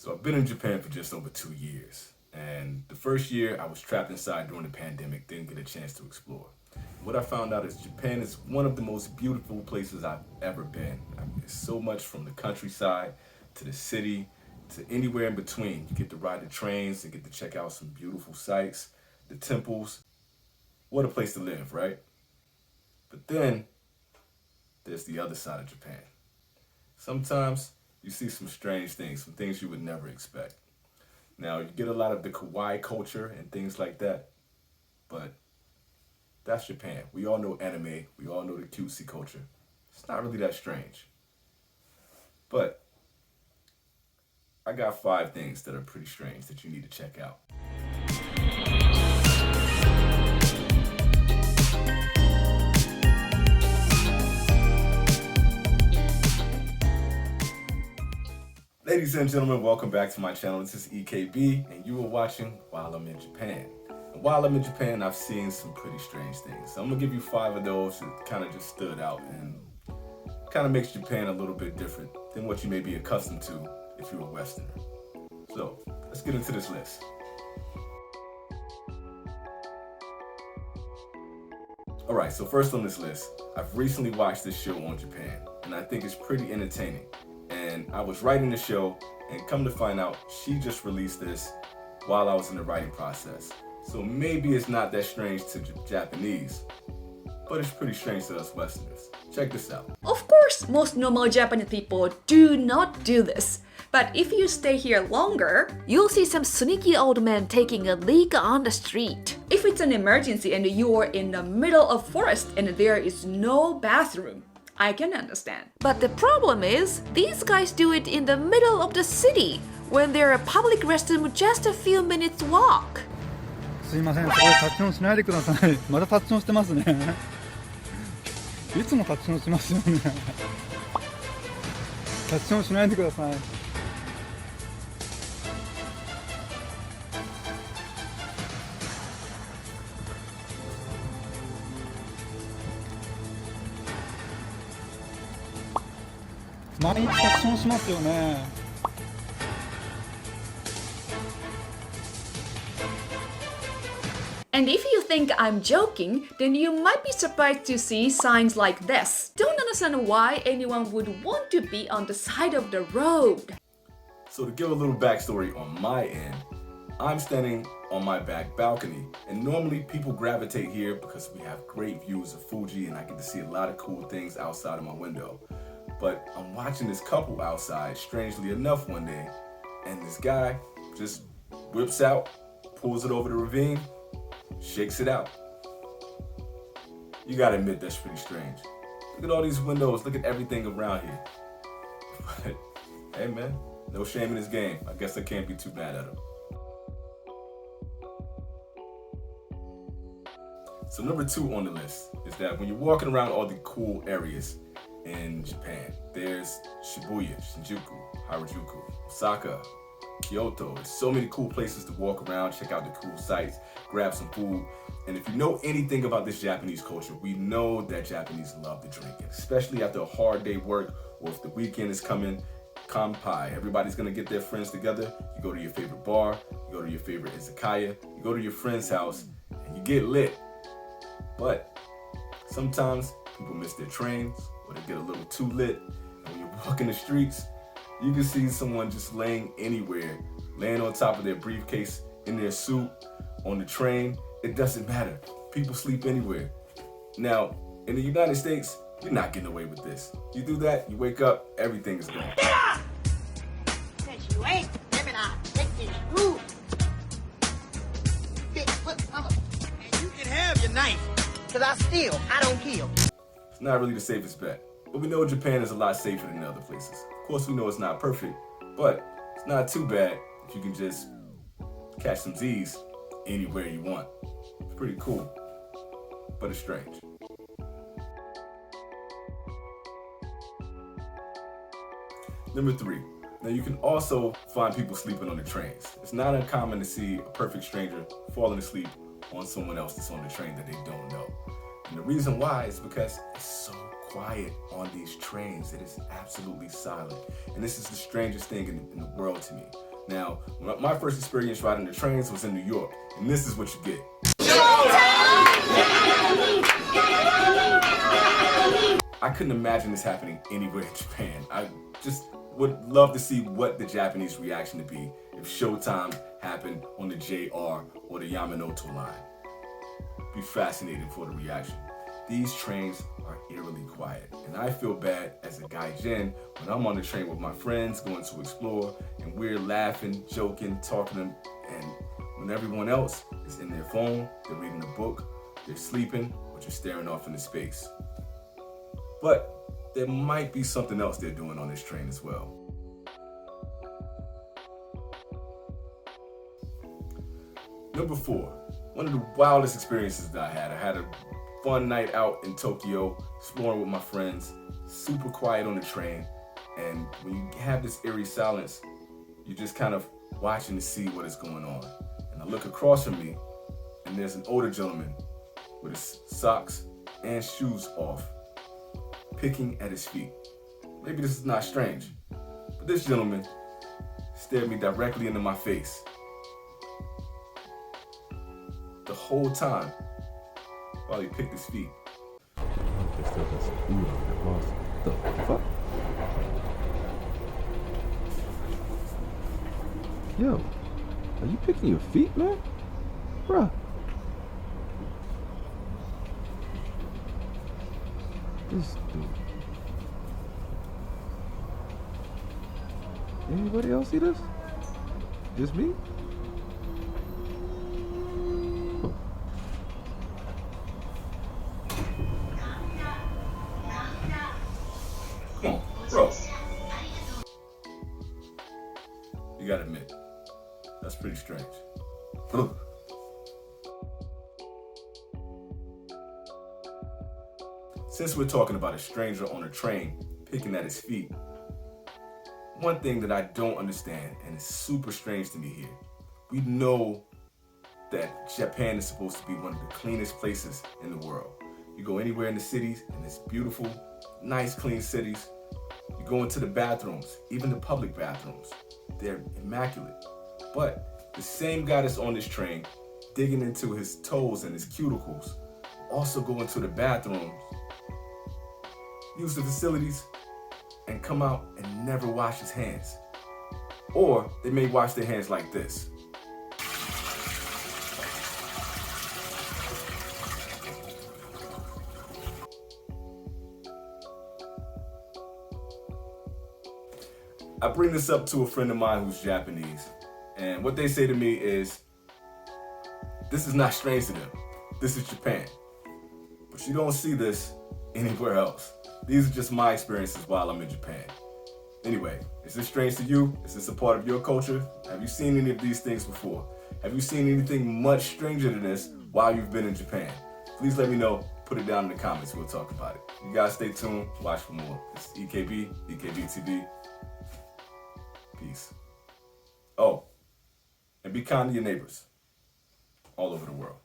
So I've been in Japan for just over 2 years. And the first year I was trapped inside during the pandemic, didn't get a chance to explore. What I found out is Japan is one of the most beautiful places I've ever been. I mean, it's so much from the countryside to the city to anywhere in between. You get to ride the trains and get to check out some beautiful sights, the temples. What a place to live, right? But then there's the other side of Japan. Sometimes you see some strange things, some things you would never expect. Now, you get a lot of the kawaii culture and things like that, but that's Japan. We all know anime, we all know the cutesy culture. It's not really that strange. But I got 5 things that are pretty strange that you need to check out. Ladies and gentlemen, welcome back to my channel. This is EKB, and you are watching While I'm in Japan. And while I'm in Japan, I've seen some pretty strange things. So I'm gonna give you 5 of those that kind of just stood out and kind of makes Japan a little bit different than what you may be accustomed to if you're a Westerner. So let's get into this list. Alright, so first on this list, I've recently watched this show on Japan, and I think it's pretty entertaining. And I was writing the show, and come to find out, she just released this while I was in the writing process. So maybe it's not that strange to Japanese, but it's pretty strange to us Westerners. Check this out. Of course, most normal Japanese people do not do this. But if you stay here longer, You'll see some sneaky old men taking a leak on the street. if it's an emergency and you are in the middle of forest and there is no bathroom, I can understand. But the problem is, these guys do it in the middle of the city when there are public restrooms just a few minutes walk. すいません、そこでタッチオンしないでください。またタッチオンしてますね。いつもタッチオンしますよね。タッチオンしないでください。毎日タッチオンしますよね。And if you think I'm joking, then you might be surprised to see signs like this. Don't understand why anyone would want to be on the side of the road. So to give a little backstory on my end, I'm standing on my back balcony, and normally people gravitate here because we have great views of Fuji and I get to see a lot of cool things outside of my window. But I'm watching this couple outside, strangely enough, one day, and this guy just whips out, pulls it over the ravine, shakes it out. You gotta admit that's pretty strange. Look at all these windows, look at everything around here. But hey man, no shame in this game. I guess I can't be too mad at him. So number 2 on the list is that when you're walking around all the cool areas in Japan, there's Shibuya, Shinjuku, Harajuku, Osaka, Kyoto. There's so many cool places to walk around, check out the cool sights, grab some food. And if you know anything about this Japanese culture, we know that Japanese love to drink, especially after a hard day work or if the weekend is coming. Kanpai, everybody's gonna get their friends together. You go to your favorite bar, you go to your favorite izakaya, you go to your friend's house, and you get lit. But sometimes people miss their trains or they get a little too lit. And when you're walking the streets, you can see someone just laying anywhere, laying on top of their briefcase, in their suit, on the train. It doesn't matter. People sleep anywhere. Now, in the United States, you're not getting away with this. You do that, you wake up, everything is gone. Since you ain't living out, take this rude. Bigfoot mama. And you can have your knife. Cause I don't kill. It's not really the safest bet. But we know Japan is a lot safer than other places. Of course, we know it's not perfect, but it's not too bad if you can just catch some Z's anywhere you want. It's pretty cool, but it's strange. Number 3. Now you can also find people sleeping on the trains. It's not uncommon to see a perfect stranger falling asleep on someone else that's on the train that they don't know. And the reason why is because it's so quiet on these trains. It is absolutely silent. And this is the strangest thing in the world to me. Now, my first experience riding the trains was in New York, and this is what you get. I couldn't imagine this happening anywhere in Japan. I just would love to see what the Japanese reaction would be if Showtime happened on the JR or the Yamanote line. Be fascinating for the reaction. These trains are eerily quiet, and I feel bad as a gaijin when I'm on the train with my friends going to explore, and we're laughing, joking, talking, and when everyone else is in their phone, they're reading a book, they're sleeping, or just staring off into space. But there might be something else they're doing on this train as well. Number 4, one of the wildest experiences that I had a fun night out in Tokyo, exploring with my friends, super quiet on the train, and when you have this eerie silence, you're just kind of watching to see what is going on. And I look across from me, and there's an older gentleman with his socks and shoes off, picking at his feet. Maybe this is not strange, but this gentleman stared me directly into my face the whole time while he picked his feet. They still got some food on their boss. The fuck? Yo, are you picking your feet, man? Bruh. This dude. Anybody else see this? Just me? Come on, bro. You gotta admit, that's pretty strange. Since we're talking about a stranger on a train picking at his feet, one thing that I don't understand, and it's super strange to me here, we know that Japan is supposed to be one of the cleanest places in the world. You go anywhere in the cities, and it's beautiful, nice, clean cities. You go into the bathrooms, even the public bathrooms, they're immaculate. But the same guy that's on this train, digging into his toes and his cuticles, also go into the bathrooms, use the facilities, and come out and never wash his hands. Or they may wash their hands like this. I bring this up to a friend of mine who's Japanese, and what they say to me is, this is not strange to them. This is Japan. But you don't see this anywhere else. These are just my experiences while I'm in Japan. Anyway, is this strange to you? Is this a part of your culture? Have you seen any of these things before? Have you seen anything much stranger than this while you've been in Japan? Please let me know. Put it down in the comments. We'll talk about it. You guys stay tuned. Watch for more. It's EKB, EKB TV. Peace. Oh, and be kind to your neighbors all over the world.